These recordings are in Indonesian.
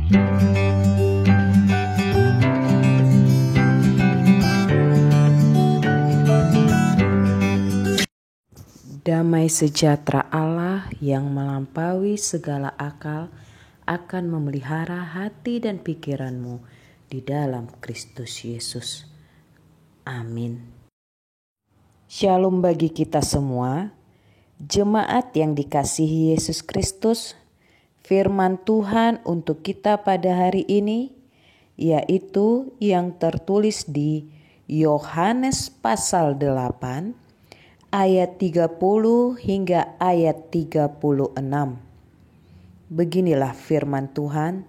Damai sejahtera Allah yang melampaui segala akal akan memelihara hati dan pikiranmu di dalam Kristus Yesus. Amin. Shalom bagi kita semua, jemaat yang dikasihi Yesus Kristus. Firman Tuhan untuk kita pada hari ini yaitu yang tertulis di Yohanes pasal 8 ayat 30 hingga ayat 36. Beginilah firman Tuhan,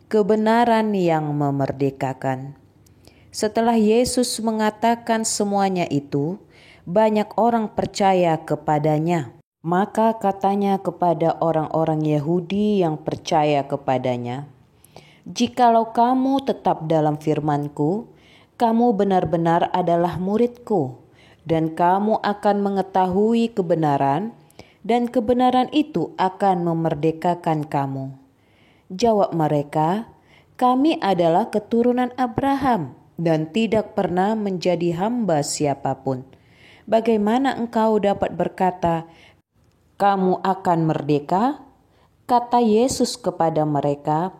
kebenaran yang memerdekakan. Setelah Yesus mengatakan semuanya itu, banyak orang percaya kepadanya. Maka katanya kepada orang-orang Yahudi yang percaya kepadanya, "Jikalau kamu tetap dalam firman-Ku, kamu benar-benar adalah murid-Ku. Dan kamu akan mengetahui kebenaran, dan kebenaran itu akan memerdekakan kamu." Jawab mereka, "Kami adalah keturunan Abraham dan tidak pernah menjadi hamba siapapun. Bagaimana engkau dapat berkata, kamu akan merdeka?" Kata Yesus kepada mereka,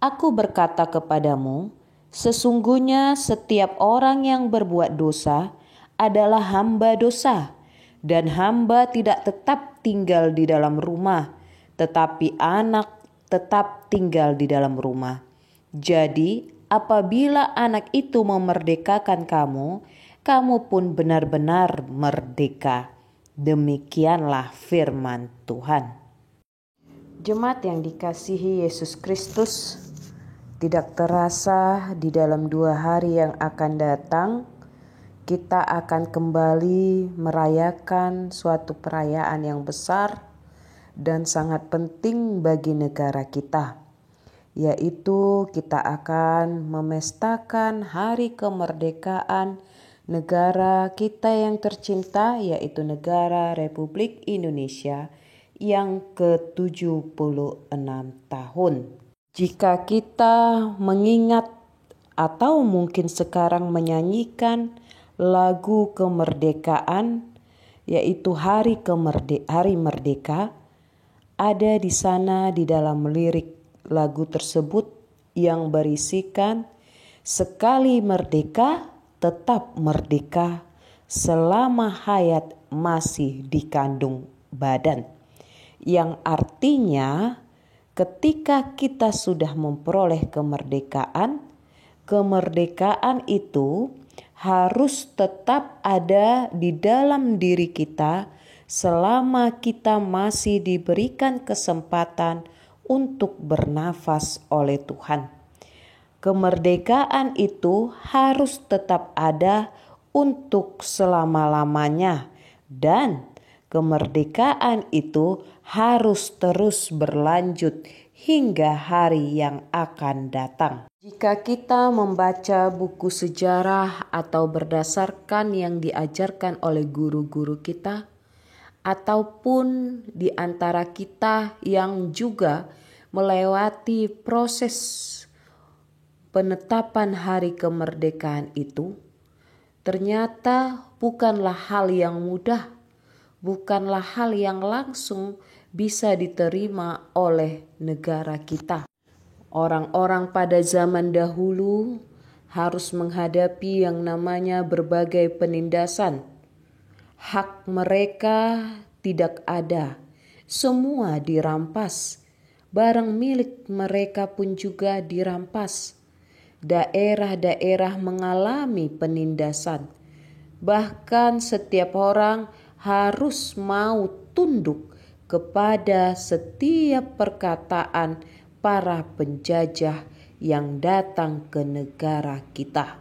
"Aku berkata kepadamu, sesungguhnya setiap orang yang berbuat dosa adalah hamba dosa, dan hamba tidak tetap tinggal di dalam rumah, tetapi anak tetap tinggal di dalam rumah. Jadi apabila anak itu memerdekakan kamu, kamu pun benar-benar merdeka." Demikianlah firman Tuhan. Jemaat yang dikasihi Yesus Kristus, tidak terasa di dalam 2 hari yang akan datang kita akan kembali merayakan suatu perayaan yang besar dan sangat penting bagi negara kita, yaitu kita akan memestakan hari kemerdekaan negara kita yang tercinta, yaitu negara Republik Indonesia yang ke-76 tahun. Jika kita mengingat atau mungkin sekarang menyanyikan lagu kemerdekaan, yaitu hari merdeka, ada di sana di dalam lirik lagu tersebut yang berisikan, "Sekali merdeka, tetap merdeka, selama hayat masih dikandung badan." Yang artinya ketika kita sudah memperoleh kemerdekaan itu harus tetap ada di dalam diri kita selama kita masih diberikan kesempatan untuk bernafas oleh Tuhan. Kemerdekaan itu harus tetap ada untuk selama-lamanya, dan kemerdekaan itu harus terus berlanjut hingga hari yang akan datang. Jika kita membaca buku sejarah atau berdasarkan yang diajarkan oleh guru-guru kita, ataupun di antara kita yang juga melewati proses penetapan hari kemerdekaan itu, ternyata bukanlah hal yang mudah, bukanlah hal yang langsung bisa diterima oleh negara kita. Orang-orang pada zaman dahulu harus menghadapi yang namanya berbagai penindasan. Hak mereka tidak ada, semua dirampas. Barang milik mereka pun juga dirampas. Daerah-daerah mengalami penindasan. Bahkan setiap orang harus mau tunduk kepada setiap perkataan para penjajah yang datang ke negara kita.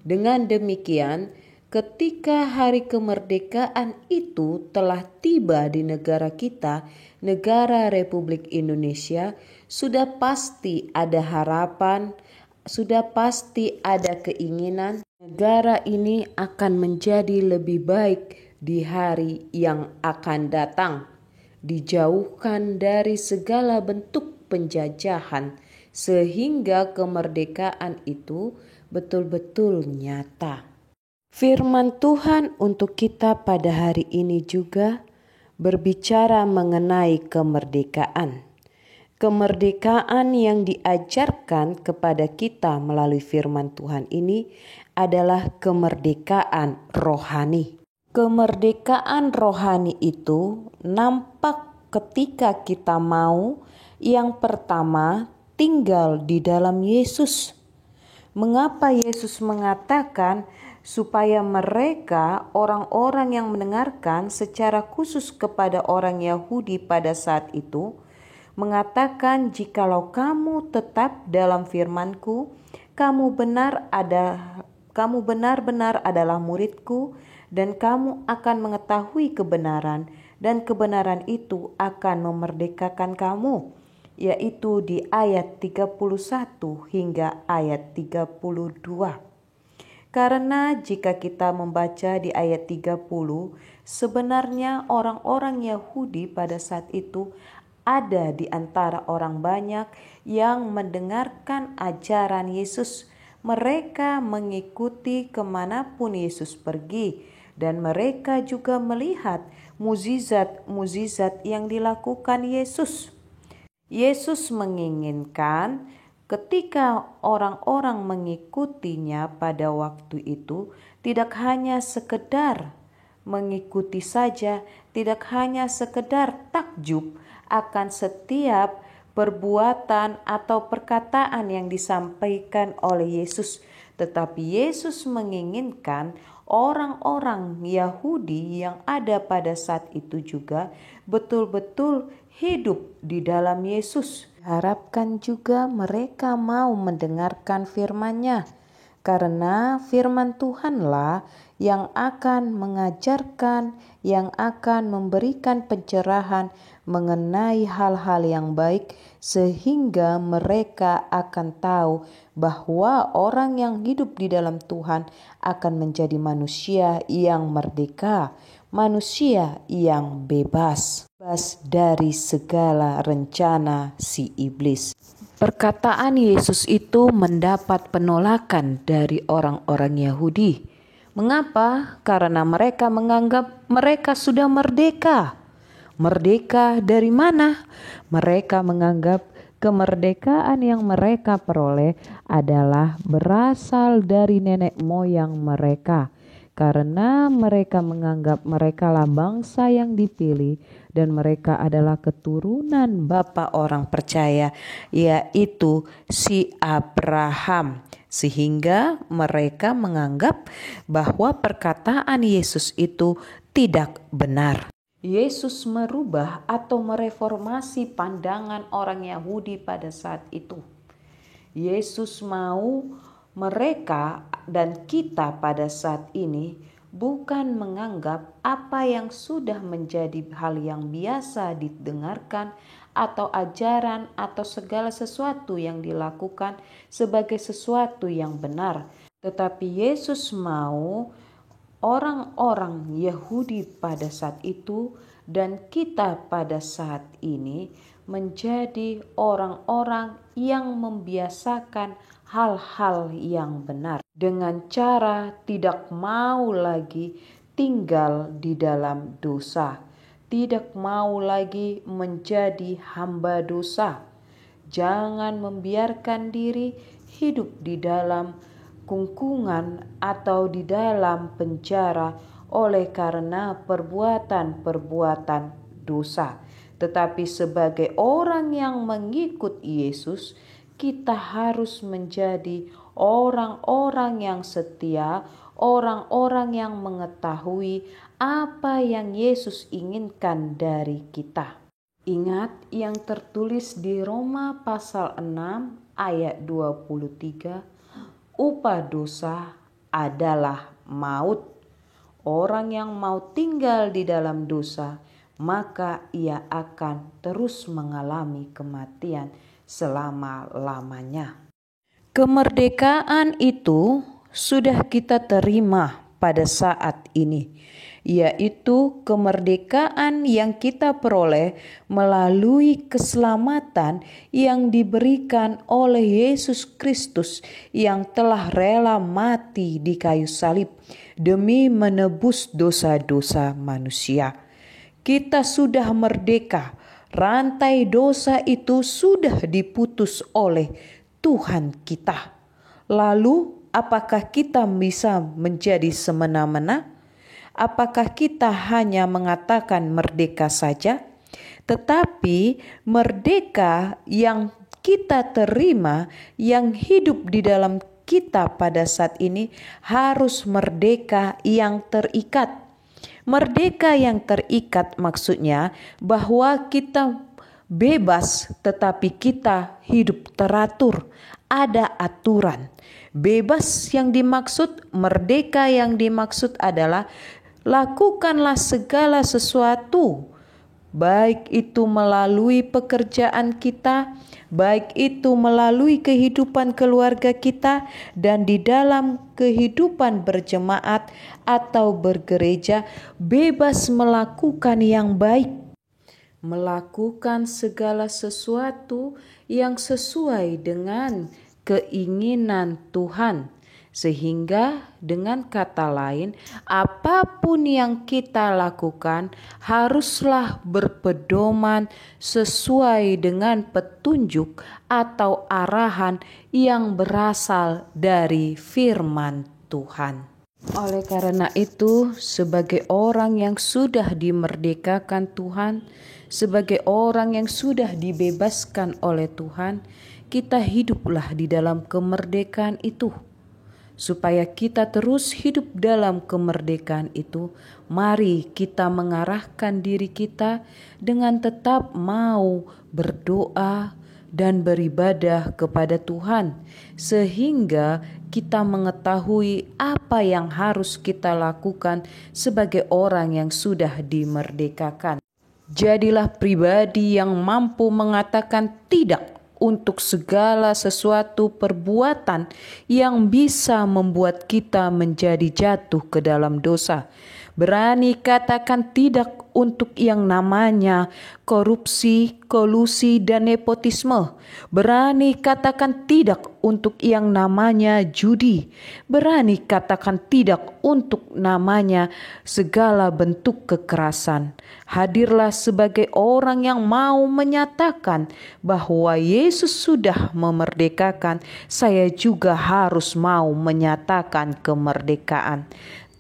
Dengan demikian, ketika hari kemerdekaan itu telah tiba di negara kita, negara Republik Indonesia, sudah pasti ada harapan, sudah pasti ada keinginan negara ini akan menjadi lebih baik di hari yang akan datang, dijauhkan dari segala bentuk penjajahan sehingga kemerdekaan itu betul-betul nyata. Firman Tuhan untuk kita pada hari ini juga berbicara mengenai kemerdekaan. Kemerdekaan yang diajarkan kepada kita melalui firman Tuhan ini adalah kemerdekaan rohani. Kemerdekaan rohani itu nampak ketika kita mau yang pertama tinggal di dalam Yesus. Mengapa Yesus mengatakan supaya mereka orang-orang yang mendengarkan secara khusus kepada orang Yahudi pada saat itu mengatakan, jikalau kamu tetap dalam firman-Ku, kamu benar-benar adalah murid-Ku, dan kamu akan mengetahui kebenaran, dan kebenaran itu akan memerdekakan kamu. Yaitu di ayat 31 hingga ayat 32. Karena jika kita membaca di ayat 30, sebenarnya orang-orang Yahudi pada saat itu ada di antara orang banyak yang mendengarkan ajaran Yesus. Mereka mengikuti kemanapun Yesus pergi, dan mereka juga melihat mukjizat-mukjizat yang dilakukan Yesus. Yesus menginginkan ketika orang-orang mengikutinya pada waktu itu tidak hanya sekedar mengikuti saja, tidak hanya sekedar takjub akan setiap perbuatan atau perkataan yang disampaikan oleh Yesus, tetapi Yesus menginginkan orang-orang Yahudi yang ada pada saat itu juga betul-betul hidup di dalam Yesus. Harapkan juga mereka mau mendengarkan firman-Nya, karena firman Tuhanlah yang akan mengajarkan, yang akan memberikan pencerahan mengenai hal-hal yang baik, sehingga mereka akan tahu bahwa orang yang hidup di dalam Tuhan akan menjadi manusia yang merdeka, manusia yang bebas dari segala rencana si iblis. Perkataan Yesus itu mendapat penolakan dari orang-orang Yahudi. Mengapa? Karena mereka menganggap mereka sudah merdeka. Merdeka dari mana? Mereka menganggap kemerdekaan yang mereka peroleh adalah berasal dari nenek moyang mereka. Karena mereka menganggap merekalah bangsa yang dipilih dan mereka adalah keturunan bapa orang percaya, yaitu si Abraham. Sehingga mereka menganggap bahwa perkataan Yesus itu tidak benar. Yesus merubah atau mereformasi pandangan orang Yahudi pada saat itu. Yesus mau mereka dan kita pada saat ini bukan menganggap apa yang sudah menjadi hal yang biasa didengarkan atau ajaran atau segala sesuatu yang dilakukan sebagai sesuatu yang benar. Tetapi Yesus mau orang-orang Yahudi pada saat itu dan kita pada saat ini menjadi orang-orang yang membiasakan hal-hal yang benar dengan cara tidak mau lagi tinggal di dalam dosa, tidak mau lagi menjadi hamba dosa. Jangan membiarkan diri hidup di dalam kungkungan atau di dalam penjara oleh karena perbuatan-perbuatan dosa. Tetapi sebagai orang yang mengikut Yesus, kita harus menjadi orang-orang yang setia, orang-orang yang mengetahui apa yang Yesus inginkan dari kita. Ingat yang tertulis di Roma pasal 6 ayat 23, upah dosa adalah maut. Orang yang mau tinggal di dalam dosa, maka ia akan terus mengalami kematian selama-lamanya. Kemerdekaan itu sudah kita terima pada saat ini, yaitu kemerdekaan yang kita peroleh melalui keselamatan yang diberikan oleh Yesus Kristus yang telah rela mati di kayu salib demi menebus dosa-dosa manusia. Kita sudah merdeka. Rantai dosa itu sudah diputus oleh Tuhan kita. Lalu, apakah kita bisa menjadi semena-mena? Apakah kita hanya mengatakan merdeka saja? Tetapi merdeka yang kita terima, yang hidup di dalam kita pada saat ini harus merdeka yang terikat. Merdeka yang terikat maksudnya bahwa kita bebas tetapi kita hidup teratur, ada aturan. Bebas yang dimaksud, merdeka yang dimaksud adalah lakukanlah segala sesuatu, baik itu melalui pekerjaan kita, baik itu melalui kehidupan keluarga kita, dan di dalam kehidupan berjemaat atau bergereja, bebas melakukan yang baik, melakukan segala sesuatu yang sesuai dengan keinginan Tuhan. Sehingga dengan kata lain, apapun yang kita lakukan haruslah berpedoman sesuai dengan petunjuk atau arahan yang berasal dari firman Tuhan. Oleh karena itu, sebagai orang yang sudah dimerdekakan Tuhan, sebagai orang yang sudah dibebaskan oleh Tuhan, kita hiduplah di dalam kemerdekaan itu. Supaya kita terus hidup dalam kemerdekaan itu, mari kita mengarahkan diri kita dengan tetap mau berdoa dan beribadah kepada Tuhan, sehingga kita mengetahui apa yang harus kita lakukan sebagai orang yang sudah dimerdekakan. Jadilah pribadi yang mampu mengatakan tidak untuk segala sesuatu perbuatan yang bisa membuat kita menjadi jatuh ke dalam dosa. Berani katakan tidak untuk yang namanya korupsi, kolusi, dan nepotisme. Berani katakan tidak untuk yang namanya judi. Berani katakan tidak untuk namanya segala bentuk kekerasan. Hadirlah sebagai orang yang mau menyatakan bahwa Yesus sudah memerdekakan. Saya juga harus mau menyatakan kemerdekaan.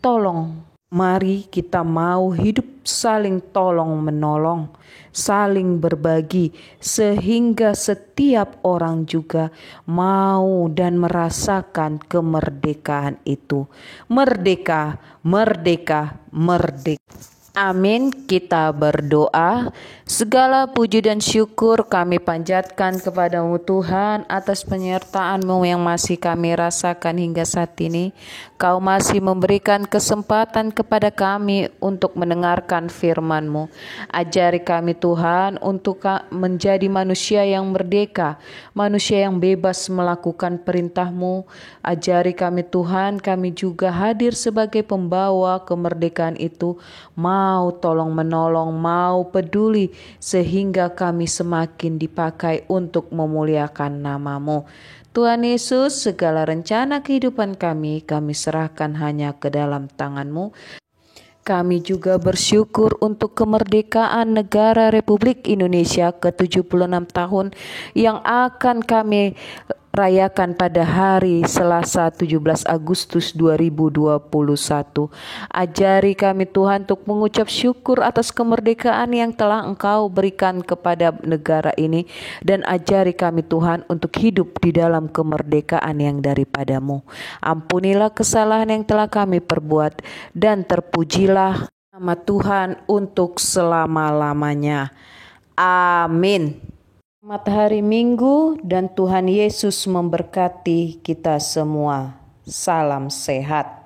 Tolong, mari kita mau hidup saling tolong menolong, saling berbagi, sehingga setiap orang juga mau dan merasakan kemerdekaan itu. Merdeka, merdeka, merdeka. Amin. Kita berdoa. Segala puji dan syukur kami panjatkan kepadamu Tuhan atas penyertaan-Mu yang masih kami rasakan hingga saat ini. Kau masih memberikan kesempatan kepada kami untuk mendengarkan firman-Mu. Ajari kami Tuhan untuk menjadi manusia yang merdeka, manusia yang bebas melakukan perintah-Mu. Ajari kami Tuhan, kami juga hadir sebagai pembawa kemerdekaan itu, mau tolong menolong, mau peduli, sehingga kami semakin dipakai untuk memuliakan nama-Mu. Tuhan Yesus, segala rencana kehidupan kami serahkan hanya ke dalam tangan-Mu. Kami juga bersyukur untuk kemerdekaan negara Republik Indonesia ke-76 tahun yang akan kami rayakan pada hari Selasa 17 Agustus 2021. Ajari kami Tuhan untuk mengucap syukur atas kemerdekaan yang telah Engkau berikan kepada negara ini, dan ajari kami Tuhan untuk hidup di dalam kemerdekaan yang daripada-Mu. Ampunilah kesalahan yang telah kami perbuat, dan terpujilah nama Tuhan untuk selama-lamanya. Amin. Selamat hari Minggu, dan Tuhan Yesus memberkati kita semua. Salam sehat.